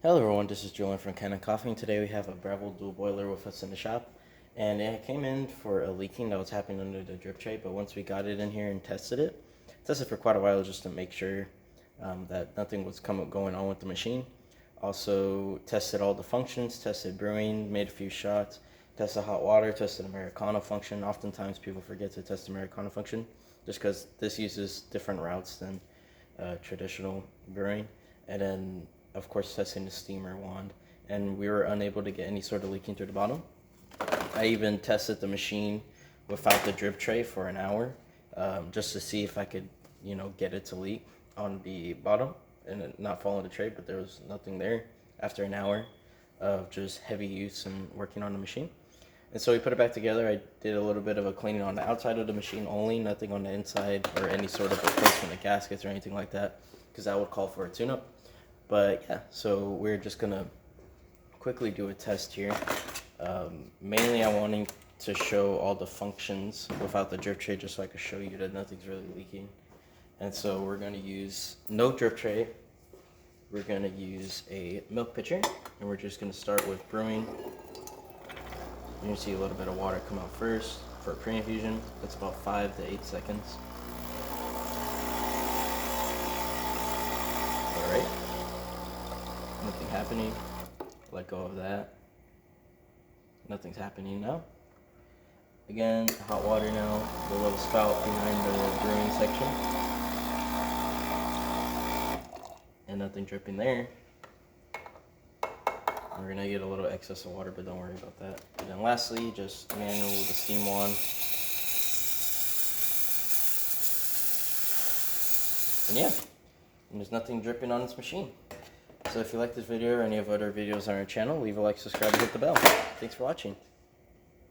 Hello everyone, this is Julian from Kanen Coffee, and today we have a Breville dual boiler with us in the shop. And it came in for a leaking that was happening under the drip tray, but once we got it in here and tested for quite a while just to make sure that nothing was going on with the machine. Also tested all the functions, tested brewing, made a few shots, tested hot water, tested Americano function. Oftentimes people forget to test Americano function just because this uses different routes than traditional brewing. And then of course testing the steamer wand, and we were unable to get any sort of leaking through the bottom. I even tested the machine without the drip tray for an hour just to see if I could get it to leak on the bottom and it not fall in the tray, but there was nothing there after an hour of just heavy use and working on the machine. And so we put it back together. I did a little bit of a cleaning on the outside of the machine only, nothing on the inside or any sort of replacement of gaskets or anything like that, because that would call for a tune-up. But yeah, so we're just gonna quickly do a test here. Mainly I wanting to show all the functions without the drip tray, just so I can show you that nothing's really leaking. And so we're gonna use no drip tray. We're gonna use a milk pitcher, and we're just gonna start with brewing. You're gonna see a little bit of water come out first for pre-infusion. That's about 5 to 8 seconds. All right. Nothing happening. Let go of that. Nothing's happening now. Again, hot water now. The little spout behind the brewing section. And nothing dripping there. We're gonna get a little excess of water, but don't worry about that. And then lastly, just manual the steam wand. And yeah, and there's nothing dripping on this machine. So if you like this video or any of our other videos on our channel, leave a like, subscribe, and hit the bell. Thanks for watching.